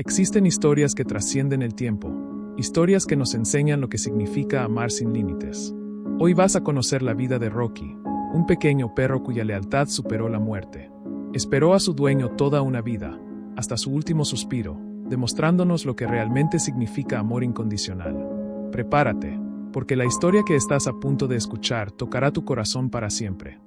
Existen historias que trascienden el tiempo, historias que nos enseñan lo que significa amar sin límites. Hoy vas a conocer la vida de Rocky, un pequeño perro cuya lealtad superó la muerte. Esperó a su dueño toda una vida, hasta su último suspiro, demostrándonos lo que realmente significa amor incondicional. Prepárate, porque la historia que estás a punto de escuchar tocará tu corazón para siempre.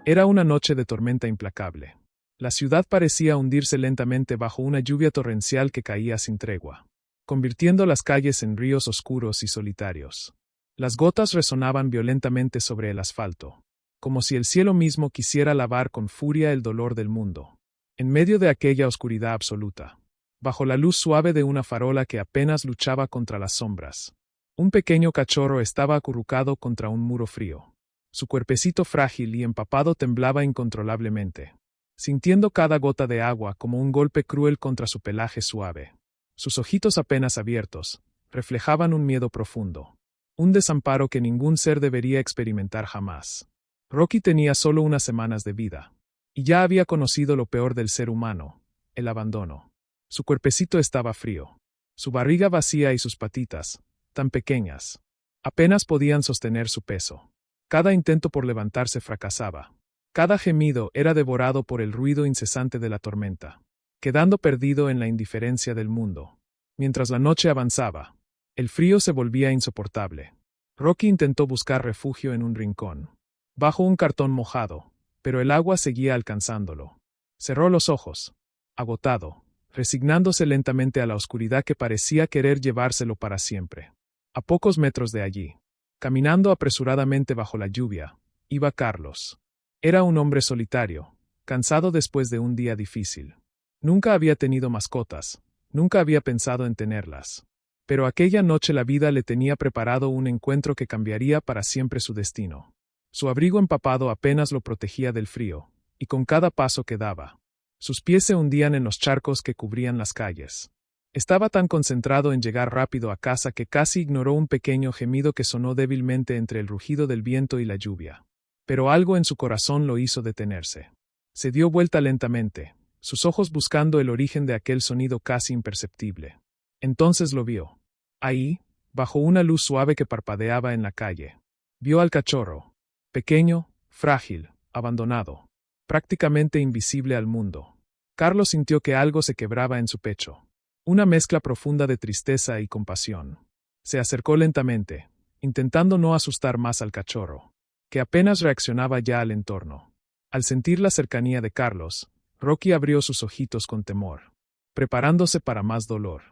Era una noche de tormenta implacable. La ciudad parecía hundirse lentamente bajo una lluvia torrencial que caía sin tregua, convirtiendo las calles en ríos oscuros y solitarios. Las gotas resonaban violentamente sobre el asfalto, como si el cielo mismo quisiera lavar con furia el dolor del mundo. En medio de aquella oscuridad absoluta, bajo la luz suave de una farola que apenas luchaba contra las sombras, un pequeño cachorro estaba acurrucado contra un muro frío. Su cuerpecito frágil y empapado temblaba incontrolablemente, sintiendo cada gota de agua como un golpe cruel contra su pelaje suave. Sus ojitos apenas abiertos reflejaban un miedo profundo, un desamparo que ningún ser debería experimentar jamás. Rocky tenía solo unas semanas de vida, y ya había conocido lo peor del ser humano, el abandono. Su cuerpecito estaba frío, su barriga vacía y sus patitas, tan pequeñas, apenas podían sostener su peso. Cada intento por levantarse fracasaba. Cada gemido era devorado por el ruido incesante de la tormenta, quedando perdido en la indiferencia del mundo. Mientras la noche avanzaba, el frío se volvía insoportable. Rocky intentó buscar refugio en un rincón, bajo un cartón mojado, pero el agua seguía alcanzándolo. Cerró los ojos, agotado, resignándose lentamente a la oscuridad que parecía querer llevárselo para siempre. A pocos metros de allí, caminando apresuradamente bajo la lluvia, iba Carlos. Era un hombre solitario, cansado después de un día difícil. Nunca había tenido mascotas, nunca había pensado en tenerlas. Pero aquella noche la vida le tenía preparado un encuentro que cambiaría para siempre su destino. Su abrigo empapado apenas lo protegía del frío, y con cada paso que daba, sus pies se hundían en los charcos que cubrían las calles. Estaba tan concentrado en llegar rápido a casa que casi ignoró un pequeño gemido que sonó débilmente entre el rugido del viento y la lluvia. Pero algo en su corazón lo hizo detenerse. Se dio vuelta lentamente, sus ojos buscando el origen de aquel sonido casi imperceptible. Entonces lo vio. Ahí, bajo una luz suave que parpadeaba en la calle, vio al cachorro, pequeño, frágil, abandonado, prácticamente invisible al mundo. Carlos sintió que algo se quebraba en su pecho, una mezcla profunda de tristeza y compasión. Se acercó lentamente, intentando no asustar más al cachorro, que apenas reaccionaba ya al entorno. Al sentir la cercanía de Carlos, Rocky abrió sus ojitos con temor, preparándose para más dolor.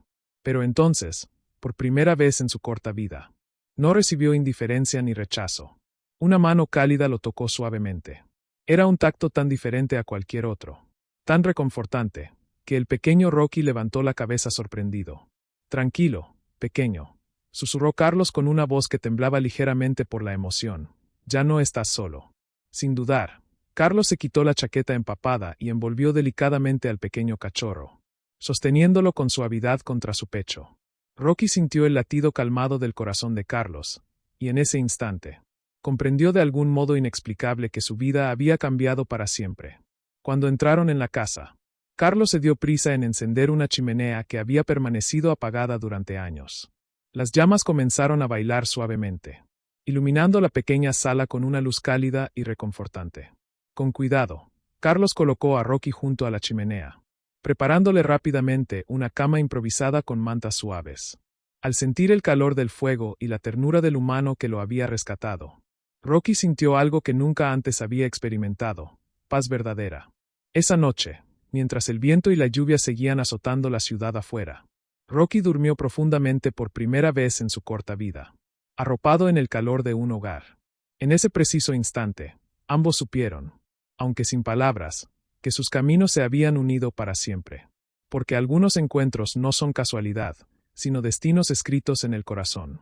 Pero entonces, por primera vez en su corta vida, no recibió indiferencia ni rechazo. Una mano cálida lo tocó suavemente. Era un tacto tan diferente a cualquier otro, tan reconfortante, que el pequeño Rocky levantó la cabeza sorprendido. «Tranquilo, pequeño», susurró Carlos con una voz que temblaba ligeramente por la emoción. «Ya no estás solo». Sin dudar, Carlos se quitó la chaqueta empapada y envolvió delicadamente al pequeño cachorro, sosteniéndolo con suavidad contra su pecho. Rocky sintió el latido calmado del corazón de Carlos, y en ese instante, comprendió de algún modo inexplicable que su vida había cambiado para siempre. Cuando entraron en la casa, Carlos se dio prisa en encender una chimenea que había permanecido apagada durante años. Las llamas comenzaron a bailar suavemente, iluminando la pequeña sala con una luz cálida y reconfortante. Con cuidado, Carlos colocó a Rocky junto a la chimenea, preparándole rápidamente una cama improvisada con mantas suaves. Al sentir el calor del fuego y la ternura del humano que lo había rescatado, Rocky sintió algo que nunca antes había experimentado: paz verdadera. Esa noche, mientras el viento y la lluvia seguían azotando la ciudad afuera, Rocky durmió profundamente por primera vez en su corta vida, arropado en el calor de un hogar. En ese preciso instante, ambos supieron, aunque sin palabras, que sus caminos se habían unido para siempre. Porque algunos encuentros no son casualidad, sino destinos escritos en el corazón.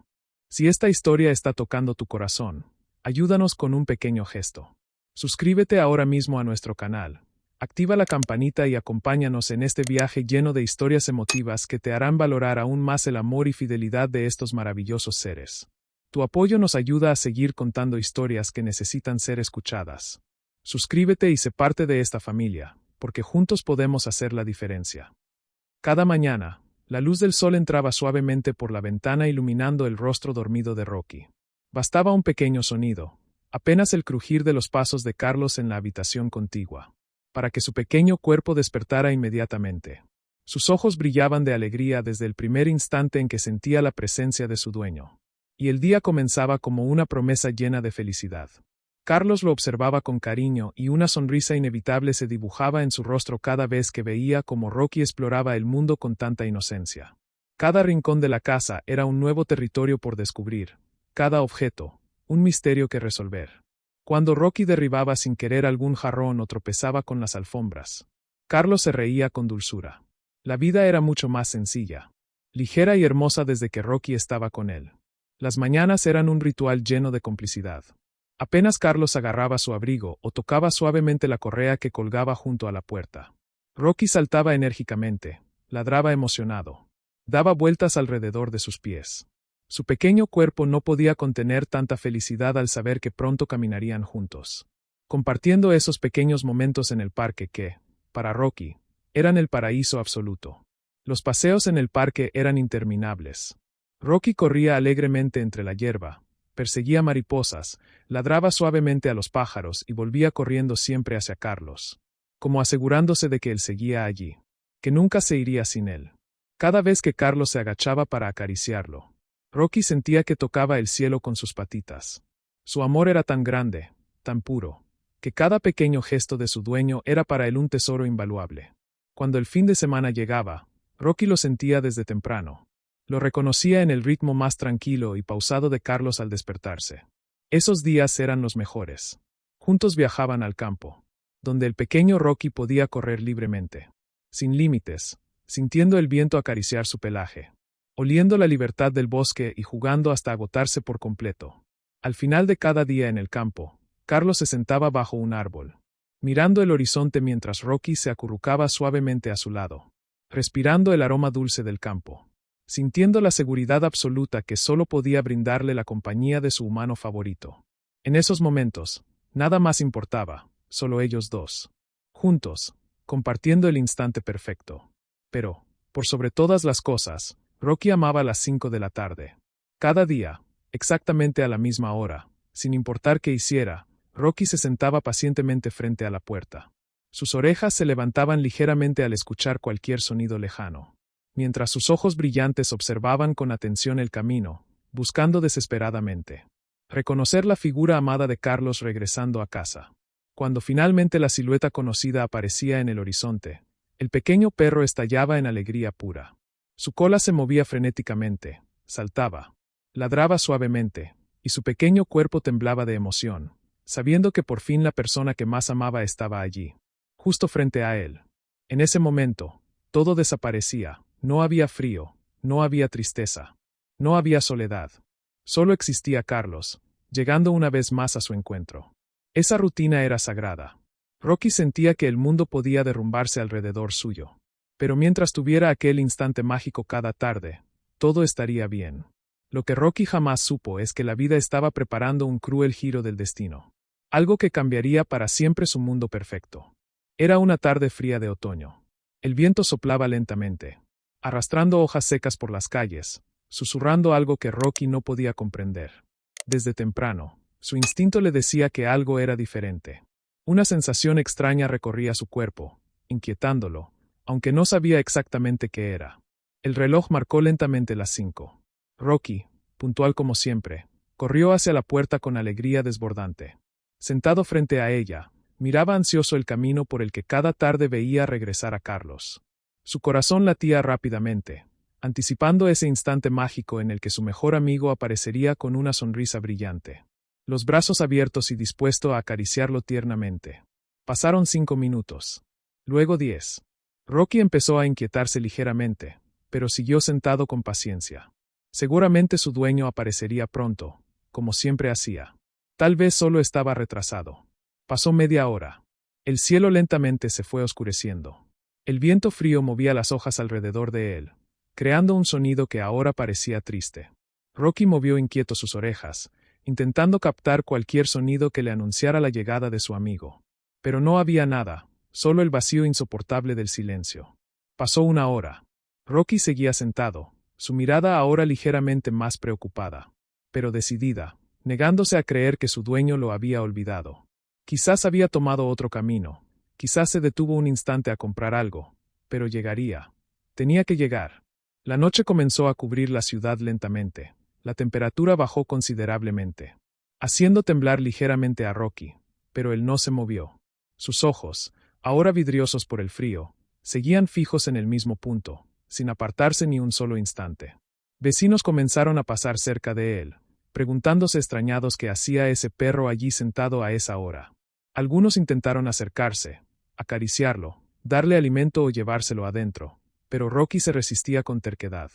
Si esta historia está tocando tu corazón, ayúdanos con un pequeño gesto. Suscríbete ahora mismo a nuestro canal, activa la campanita y acompáñanos en este viaje lleno de historias emotivas que te harán valorar aún más el amor y fidelidad de estos maravillosos seres. Tu apoyo nos ayuda a seguir contando historias que necesitan ser escuchadas. Suscríbete y sé parte de esta familia, porque juntos podemos hacer la diferencia. Cada mañana, La luz del sol entraba suavemente por la ventana iluminando el rostro dormido de Rocky. Bastaba un pequeño sonido, apenas el crujir de los pasos de Carlos en la habitación contigua, para que su pequeño cuerpo despertara inmediatamente. Sus ojos brillaban de alegría desde el primer instante en que sentía la presencia de su dueño. Y el día comenzaba como una promesa llena de felicidad. Carlos lo observaba con cariño y una sonrisa inevitable se dibujaba en su rostro cada vez que veía cómo Rocky exploraba el mundo con tanta inocencia. Cada rincón de la casa era un nuevo territorio por descubrir, cada objeto, un misterio que resolver. Cuando Rocky derribaba sin querer algún jarrón o tropezaba con las alfombras, Carlos se reía con dulzura. La vida era mucho más sencilla, ligera y hermosa desde que Rocky estaba con él. Las mañanas eran un ritual lleno de complicidad. Apenas Carlos agarraba su abrigo o tocaba suavemente la correa que colgaba junto a la puerta, Rocky saltaba enérgicamente, ladraba emocionado, daba vueltas alrededor de sus pies. Su pequeño cuerpo no podía contener tanta felicidad al saber que pronto caminarían juntos, compartiendo esos pequeños momentos en el parque que, para Rocky, eran el paraíso absoluto. Los paseos en el parque eran interminables. Rocky corría alegremente entre la hierba, perseguía mariposas, ladraba suavemente a los pájaros y volvía corriendo siempre hacia Carlos, como asegurándose de que él seguía allí, que nunca se iría sin él. Cada vez que Carlos se agachaba para acariciarlo, Rocky sentía que tocaba el cielo con sus patitas. Su amor era tan grande, tan puro, que cada pequeño gesto de su dueño era para él un tesoro invaluable. Cuando el fin de semana llegaba, Rocky lo sentía desde temprano. Lo reconocía en el ritmo más tranquilo y pausado de Carlos al despertarse. Esos días eran los mejores. Juntos viajaban al campo, donde el pequeño Rocky podía correr libremente, sin límites, sintiendo el viento acariciar su pelaje, oliendo la libertad del bosque y jugando hasta agotarse por completo. Al final de cada día en el campo, Carlos se sentaba bajo un árbol, mirando el horizonte mientras Rocky se acurrucaba suavemente a su lado, respirando el aroma dulce del campo, sintiendo la seguridad absoluta que solo podía brindarle la compañía de su humano favorito. En esos momentos, nada más importaba, solo ellos dos, juntos, compartiendo el instante perfecto. Pero, por sobre todas las cosas, Rocky amaba las 5 de la tarde. Cada día, exactamente a la misma hora, sin importar qué hiciera, Rocky se sentaba pacientemente frente a la puerta. Sus orejas se levantaban ligeramente al escuchar cualquier sonido lejano, mientras sus ojos brillantes observaban con atención el camino, buscando desesperadamente reconocer la figura amada de Carlos regresando a casa. Cuando finalmente la silueta conocida aparecía en el horizonte, el pequeño perro estallaba en alegría pura. Su cola se movía frenéticamente, saltaba, ladraba suavemente, y su pequeño cuerpo temblaba de emoción, sabiendo que por fin la persona que más amaba estaba allí, justo frente a él. En ese momento, todo desaparecía, no había frío, no había tristeza, no había soledad. Solo existía Carlos, llegando una vez más a su encuentro. Esa rutina era sagrada. Rocky sentía que el mundo podía derrumbarse alrededor suyo. Pero mientras tuviera aquel instante mágico cada tarde, todo estaría bien. Lo que Rocky jamás supo es que la vida estaba preparando un cruel giro del destino. Algo que cambiaría para siempre su mundo perfecto. Era una tarde fría de otoño. El viento soplaba lentamente, arrastrando hojas secas por las calles, susurrando algo que Rocky no podía comprender. Desde temprano, su instinto le decía que algo era diferente. Una sensación extraña recorría su cuerpo, inquietándolo, aunque no sabía exactamente qué era. El reloj marcó lentamente las 5. Rocky, puntual como siempre, corrió hacia la puerta con alegría desbordante. Sentado frente a ella, miraba ansioso el camino por el que cada tarde veía regresar a Carlos. Su corazón latía rápidamente, anticipando ese instante mágico en el que su mejor amigo aparecería con una sonrisa brillante, los brazos abiertos y dispuesto a acariciarlo tiernamente. Pasaron 5 minutos. Luego 10. Rocky empezó a inquietarse ligeramente, pero siguió sentado con paciencia. Seguramente su dueño aparecería pronto, como siempre hacía. Tal vez solo estaba retrasado. Pasó media hora. El cielo lentamente se fue oscureciendo. El viento frío movía las hojas alrededor de él, creando un sonido que ahora parecía triste. Rocky movió inquieto sus orejas, intentando captar cualquier sonido que le anunciara la llegada de su amigo. Pero no había nada, solo el vacío insoportable del silencio. Pasó una hora. Rocky seguía sentado, su mirada ahora ligeramente más preocupada, pero decidida, negándose a creer que su dueño lo había olvidado. Quizás había tomado otro camino, quizás se detuvo un instante a comprar algo, pero llegaría. Tenía que llegar. La noche comenzó a cubrir la ciudad lentamente. La temperatura bajó considerablemente, haciendo temblar ligeramente a Rocky, pero él no se movió. Sus ojos, ahora vidriosos por el frío, seguían fijos en el mismo punto, sin apartarse ni un solo instante. Vecinos comenzaron a pasar cerca de él, preguntándose extrañados qué hacía ese perro allí sentado a esa hora. Algunos intentaron acercarse, acariciarlo, darle alimento o llevárselo adentro, pero Rocky se resistía con terquedad.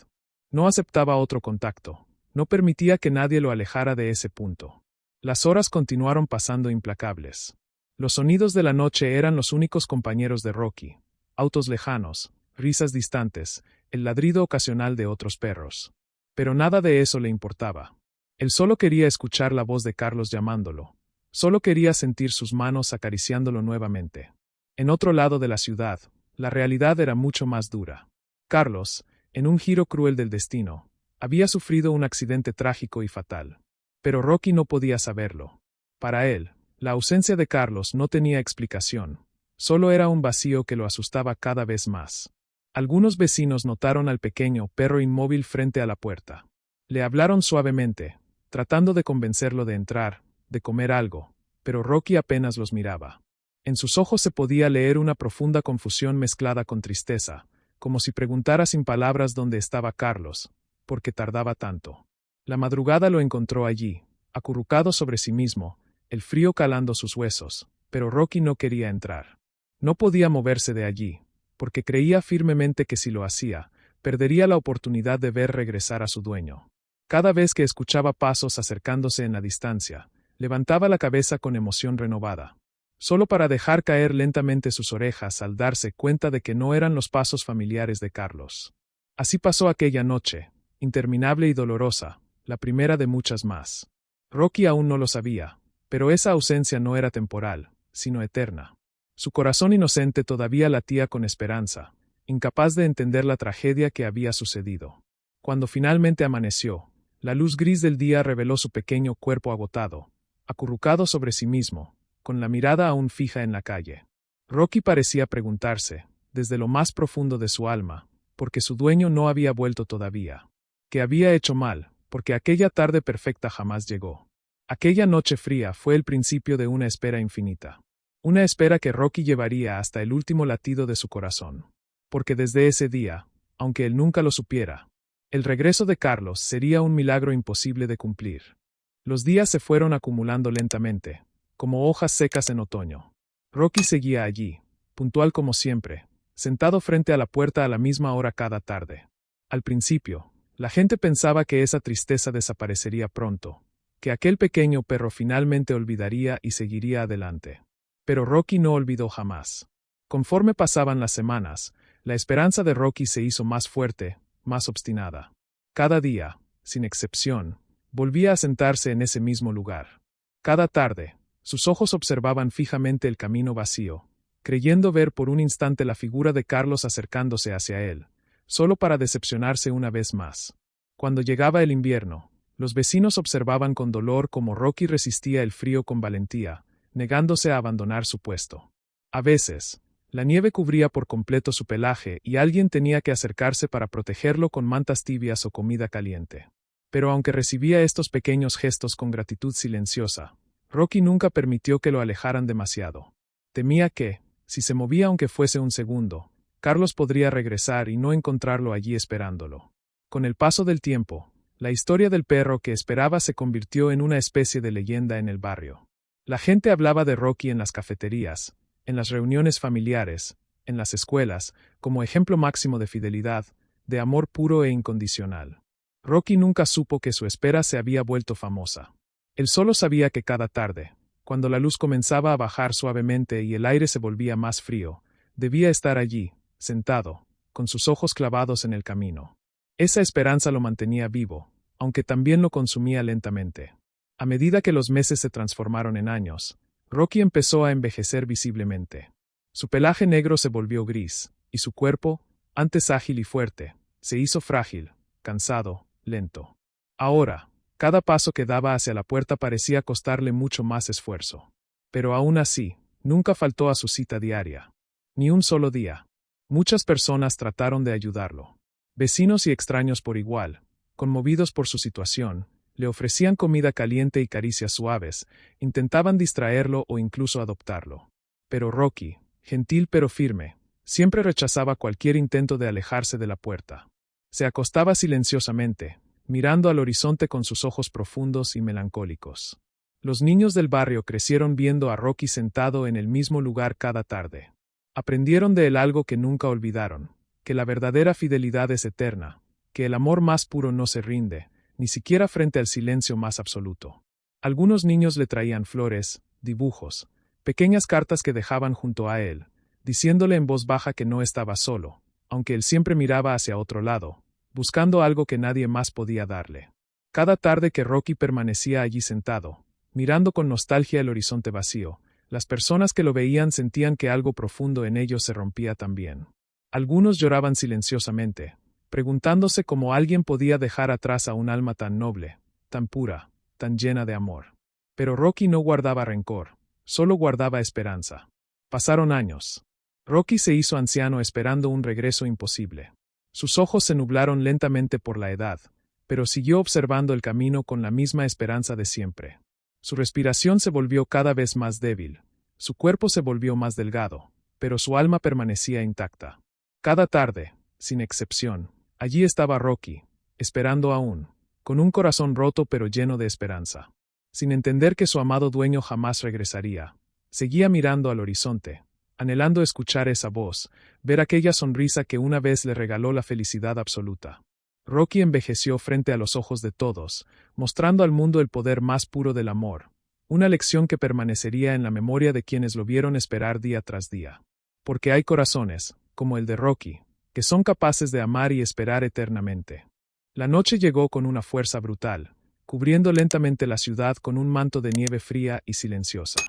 No aceptaba otro contacto, no permitía que nadie lo alejara de ese punto. Las horas continuaron pasando implacables. Los sonidos de la noche eran los únicos compañeros de Rocky: autos lejanos, risas distantes, el ladrido ocasional de otros perros. Pero nada de eso le importaba. Él solo quería escuchar la voz de Carlos llamándolo. Solo quería sentir sus manos acariciándolo nuevamente. En otro lado de la ciudad, la realidad era mucho más dura. Carlos, en un giro cruel del destino, había sufrido un accidente trágico y fatal. Pero Rocky no podía saberlo. Para él, la ausencia de Carlos no tenía explicación. Solo era un vacío que lo asustaba cada vez más. Algunos vecinos notaron al pequeño perro inmóvil frente a la puerta. Le hablaron suavemente, tratando de convencerlo de entrar, de comer algo, pero Rocky apenas los miraba. En sus ojos se podía leer una profunda confusión mezclada con tristeza, como si preguntara sin palabras dónde estaba Carlos, por qué tardaba tanto. La madrugada lo encontró allí, acurrucado sobre sí mismo, el frío calando sus huesos, pero Rocky no quería entrar. No podía moverse de allí, porque creía firmemente que si lo hacía, perdería la oportunidad de ver regresar a su dueño. Cada vez que escuchaba pasos acercándose en la distancia, levantaba la cabeza con emoción renovada, solo para dejar caer lentamente sus orejas al darse cuenta de que no eran los pasos familiares de Carlos. Así pasó aquella noche, interminable y dolorosa, la primera de muchas más. Rocky aún no lo sabía, pero esa ausencia no era temporal, sino eterna. Su corazón inocente todavía latía con esperanza, incapaz de entender la tragedia que había sucedido. Cuando finalmente amaneció, la luz gris del día reveló su pequeño cuerpo agotado, acurrucado sobre sí mismo, con la mirada aún fija en la calle. Rocky parecía preguntarse, desde lo más profundo de su alma, por qué su dueño no había vuelto todavía. ¿Qué había hecho mal? Porque aquella tarde perfecta jamás llegó. Aquella noche fría fue el principio de una espera infinita. Una espera que Rocky llevaría hasta el último latido de su corazón. Porque desde ese día, aunque él nunca lo supiera, el regreso de Carlos sería un milagro imposible de cumplir. Los días se fueron acumulando lentamente, como hojas secas en otoño. Rocky seguía allí, puntual como siempre, sentado frente a la puerta a la misma hora cada tarde. Al principio, la gente pensaba que esa tristeza desaparecería pronto, que aquel pequeño perro finalmente olvidaría y seguiría adelante. Pero Rocky no olvidó jamás. Conforme pasaban las semanas, la esperanza de Rocky se hizo más fuerte, más obstinada. Cada día, sin excepción, volvía a sentarse en ese mismo lugar. Cada tarde, sus ojos observaban fijamente el camino vacío, creyendo ver por un instante la figura de Carlos acercándose hacia él, solo para decepcionarse una vez más. Cuando llegaba el invierno, los vecinos observaban con dolor cómo Rocky resistía el frío con valentía, negándose a abandonar su puesto. A veces, la nieve cubría por completo su pelaje y alguien tenía que acercarse para protegerlo con mantas tibias o comida caliente. Pero aunque recibía estos pequeños gestos con gratitud silenciosa, Rocky nunca permitió que lo alejaran demasiado. Temía que, si se movía aunque fuese un segundo, Carlos podría regresar y no encontrarlo allí esperándolo. Con el paso del tiempo, la historia del perro que esperaba se convirtió en una especie de leyenda en el barrio. La gente hablaba de Rocky en las cafeterías, en las reuniones familiares, en las escuelas, como ejemplo máximo de fidelidad, de amor puro e incondicional. Rocky nunca supo que su espera se había vuelto famosa. Él solo sabía que cada tarde, cuando la luz comenzaba a bajar suavemente y el aire se volvía más frío, debía estar allí, sentado, con sus ojos clavados en el camino. Esa esperanza lo mantenía vivo, aunque también lo consumía lentamente. A medida que los meses se transformaron en años, Rocky empezó a envejecer visiblemente. Su pelaje negro se volvió gris, y su cuerpo, antes ágil y fuerte, Se hizo frágil, cansado, lento. Ahora, cada paso que daba hacia la puerta parecía costarle mucho más esfuerzo. Pero aún así, nunca faltó a su cita diaria. Ni un solo día. Muchas personas trataron de ayudarlo. Vecinos y extraños por igual, conmovidos por su situación, le ofrecían comida caliente y caricias suaves, intentaban distraerlo o incluso adoptarlo. Pero Rocky, gentil pero firme, siempre rechazaba cualquier intento de alejarse de la puerta. Se acostaba silenciosamente, mirando al horizonte con sus ojos profundos y melancólicos. Los niños del barrio crecieron viendo a Rocky sentado en el mismo lugar cada tarde. Aprendieron de él algo que nunca olvidaron, que la verdadera fidelidad es eterna, que el amor más puro no se rinde, ni siquiera frente al silencio más absoluto. Algunos niños le traían flores, dibujos, pequeñas cartas que dejaban junto a él, diciéndole en voz baja que no estaba solo, aunque él siempre miraba hacia otro lado, buscando algo que nadie más podía darle. Cada tarde que Rocky permanecía allí sentado, mirando con nostalgia el horizonte vacío, las personas que lo veían sentían que algo profundo en ellos se rompía también. Algunos lloraban silenciosamente, preguntándose cómo alguien podía dejar atrás a un alma tan noble, tan pura, tan llena de amor. Pero Rocky no guardaba rencor, solo guardaba esperanza. Pasaron años. Rocky se hizo anciano esperando un regreso imposible. Sus ojos se nublaron lentamente por la edad, pero siguió observando el camino con la misma esperanza de siempre. Su respiración se volvió cada vez más débil, su cuerpo se volvió más delgado, pero su alma permanecía intacta. Cada tarde, sin excepción, allí estaba Rocky, esperando aún, con un corazón roto pero lleno de esperanza. Sin entender que su amado dueño jamás regresaría, seguía mirando al horizonte, anhelando escuchar esa voz, ver aquella sonrisa que una vez le regaló la felicidad absoluta. Rocky envejeció frente a los ojos de todos, mostrando al mundo el poder más puro del amor, una lección que permanecería en la memoria de quienes lo vieron esperar día tras día. Porque hay corazones, como el de Rocky, que son capaces de amar y esperar eternamente. La noche llegó con una fuerza brutal, cubriendo lentamente la ciudad con un manto de nieve fría y silenciosa.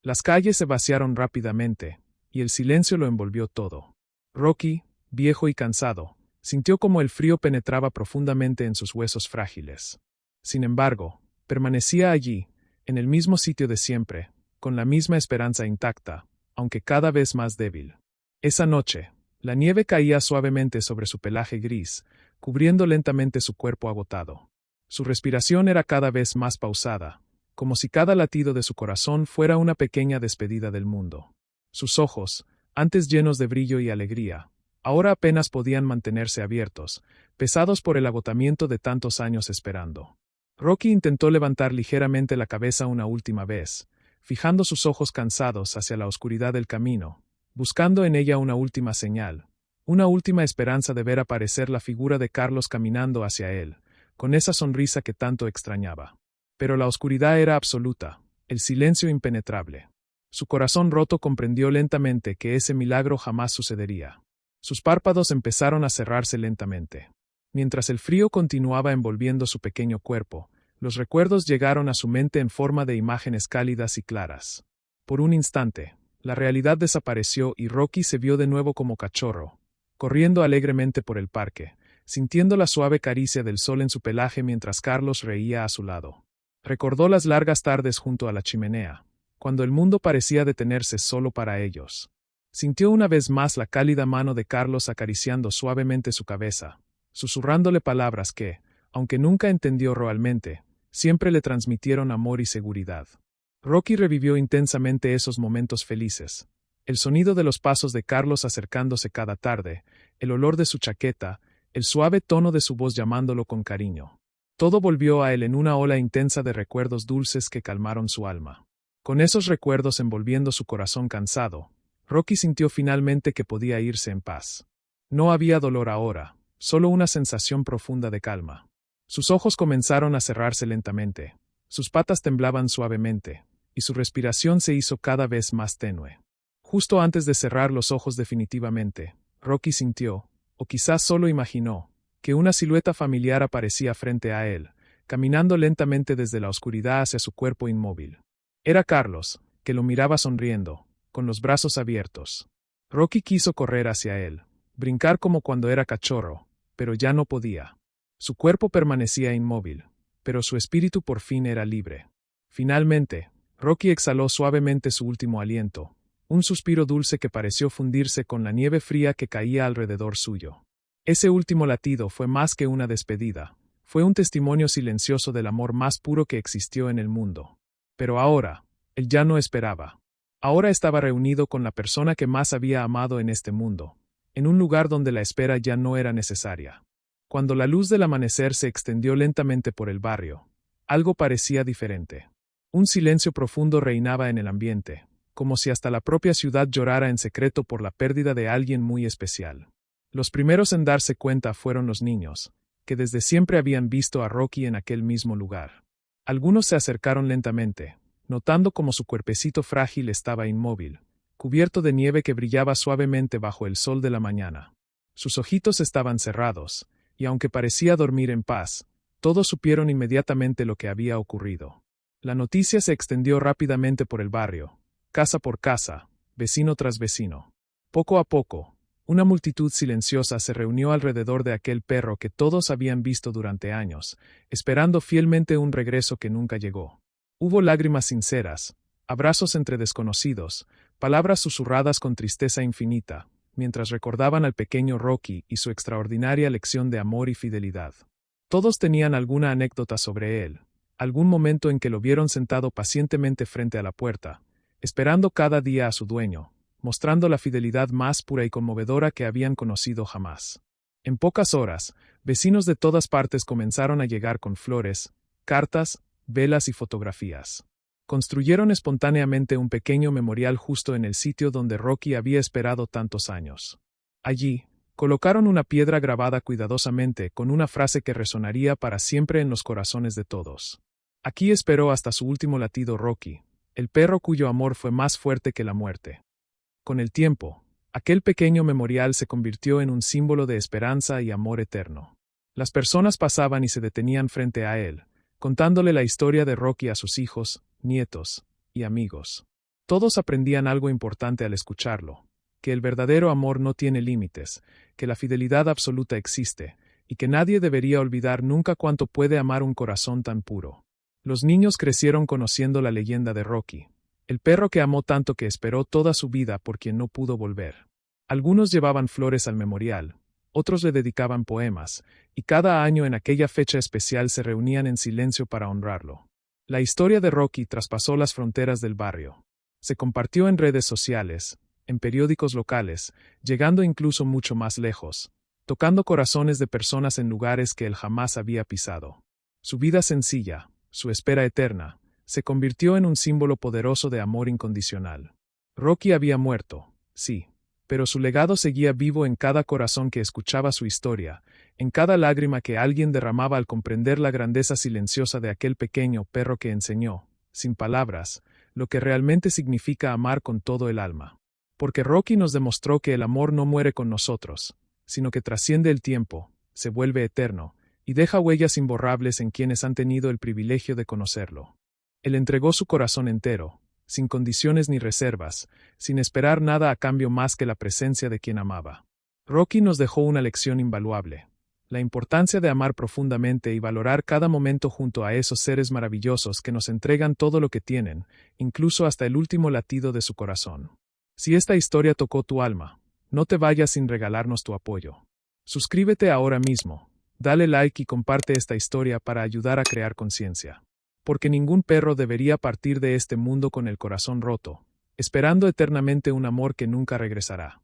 Las calles se vaciaron rápidamente, y el silencio lo envolvió todo. Rocky, viejo y cansado, sintió como el frío penetraba profundamente en sus huesos frágiles. Sin embargo, permanecía allí, en el mismo sitio de siempre, con la misma esperanza intacta, aunque cada vez más débil. Esa noche, la nieve caía suavemente sobre su pelaje gris, cubriendo lentamente su cuerpo agotado. Su respiración era cada vez más pausada, como si cada latido de su corazón fuera una pequeña despedida del mundo. Sus ojos, antes llenos de brillo y alegría, ahora apenas podían mantenerse abiertos, pesados por el agotamiento de tantos años esperando. Rocky intentó levantar ligeramente la cabeza una última vez, fijando sus ojos cansados hacia la oscuridad del camino, buscando en ella una última señal, una última esperanza de ver aparecer la figura de Carlos caminando hacia él, con esa sonrisa que tanto extrañaba. Pero la oscuridad era absoluta, el silencio impenetrable. Su corazón roto comprendió lentamente que ese milagro jamás sucedería. Sus párpados empezaron a cerrarse lentamente. Mientras el frío continuaba envolviendo su pequeño cuerpo, los recuerdos llegaron a su mente en forma de imágenes cálidas y claras. Por un instante, la realidad desapareció y Rocky se vio de nuevo como cachorro, corriendo alegremente por el parque, sintiendo la suave caricia del sol en su pelaje mientras Carlos reía a su lado. Recordó las largas tardes junto a la chimenea, cuando el mundo parecía detenerse solo para ellos. Sintió una vez más la cálida mano de Carlos acariciando suavemente su cabeza, susurrándole palabras que, aunque nunca entendió realmente, siempre le transmitieron amor y seguridad. Rocky revivió intensamente esos momentos felices. El sonido de los pasos de Carlos acercándose cada tarde, el olor de su chaqueta, el suave tono de su voz llamándolo con cariño. Todo volvió a él en una ola intensa de recuerdos dulces que calmaron su alma. Con esos recuerdos envolviendo su corazón cansado, Rocky sintió finalmente que podía irse en paz. No había dolor ahora, solo una sensación profunda de calma. Sus ojos comenzaron a cerrarse lentamente, sus patas temblaban suavemente, y su respiración se hizo cada vez más tenue. Justo antes de cerrar los ojos definitivamente, Rocky sintió, o quizás solo imaginó, que una silueta familiar aparecía frente a él, caminando lentamente desde la oscuridad hacia su cuerpo inmóvil. Era Carlos, que lo miraba sonriendo, con los brazos abiertos. Rocky quiso correr hacia él, brincar como cuando era cachorro, pero ya no podía. Su cuerpo permanecía inmóvil, pero su espíritu por fin era libre. Finalmente, Rocky exhaló suavemente su último aliento, un suspiro dulce que pareció fundirse con la nieve fría que caía alrededor suyo. Ese último latido fue más que una despedida, fue un testimonio silencioso del amor más puro que existió en el mundo. Pero ahora, él ya no esperaba. Ahora estaba reunido con la persona que más había amado en este mundo, en un lugar donde la espera ya no era necesaria. Cuando la luz del amanecer se extendió lentamente por el barrio, algo parecía diferente. Un silencio profundo reinaba en el ambiente, como si hasta la propia ciudad llorara en secreto por la pérdida de alguien muy especial. Los primeros en darse cuenta fueron los niños, que desde siempre habían visto a Rocky en aquel mismo lugar. Algunos se acercaron lentamente, notando cómo su cuerpecito frágil estaba inmóvil, cubierto de nieve que brillaba suavemente bajo el sol de la mañana. Sus ojitos estaban cerrados, y aunque parecía dormir en paz, todos supieron inmediatamente lo que había ocurrido. La noticia se extendió rápidamente por el barrio, casa por casa, vecino tras vecino. Poco a poco, una multitud silenciosa se reunió alrededor de aquel perro que todos habían visto durante años, esperando fielmente un regreso que nunca llegó. Hubo lágrimas sinceras, abrazos entre desconocidos, palabras susurradas con tristeza infinita, mientras recordaban al pequeño Rocky y su extraordinaria lección de amor y fidelidad. Todos tenían alguna anécdota sobre él, algún momento en que lo vieron sentado pacientemente frente a la puerta, esperando cada día a su dueño, mostrando la fidelidad más pura y conmovedora que habían conocido jamás. En pocas horas, vecinos de todas partes comenzaron a llegar con flores, cartas, velas y fotografías. Construyeron espontáneamente un pequeño memorial justo en el sitio donde Rocky había esperado tantos años. Allí, colocaron una piedra grabada cuidadosamente con una frase que resonaría para siempre en los corazones de todos. Aquí esperó hasta su último latido Rocky, el perro cuyo amor fue más fuerte que la muerte. Con el tiempo, aquel pequeño memorial se convirtió en un símbolo de esperanza y amor eterno. Las personas pasaban y se detenían frente a él, contándole la historia de Rocky a sus hijos, nietos y amigos. Todos aprendían algo importante al escucharlo, que el verdadero amor no tiene límites, que la fidelidad absoluta existe, y que nadie debería olvidar nunca cuánto puede amar un corazón tan puro. Los niños crecieron conociendo la leyenda de Rocky, el perro que amó tanto que esperó toda su vida por quien no pudo volver. Algunos llevaban flores al memorial, otros le dedicaban poemas, y cada año en aquella fecha especial se reunían en silencio para honrarlo. La historia de Rocky traspasó las fronteras del barrio. Se compartió en redes sociales, en periódicos locales, llegando incluso mucho más lejos, tocando corazones de personas en lugares que él jamás había pisado. Su vida sencilla, su espera eterna, se convirtió en un símbolo poderoso de amor incondicional. Rocky había muerto, sí, pero su legado seguía vivo en cada corazón que escuchaba su historia, en cada lágrima que alguien derramaba al comprender la grandeza silenciosa de aquel pequeño perro que enseñó, sin palabras, lo que realmente significa amar con todo el alma. Porque Rocky nos demostró que el amor no muere con nosotros, sino que trasciende el tiempo, se vuelve eterno, y deja huellas imborrables en quienes han tenido el privilegio de conocerlo. Él entregó su corazón entero, sin condiciones ni reservas, sin esperar nada a cambio más que la presencia de quien amaba. Rocky nos dejó una lección invaluable: la importancia de amar profundamente y valorar cada momento junto a esos seres maravillosos que nos entregan todo lo que tienen, incluso hasta el último latido de su corazón. Si esta historia tocó tu alma, no te vayas sin regalarnos tu apoyo. Suscríbete ahora mismo, dale like y comparte esta historia para ayudar a crear conciencia. Porque ningún perro debería partir de este mundo con el corazón roto, esperando eternamente un amor que nunca regresará.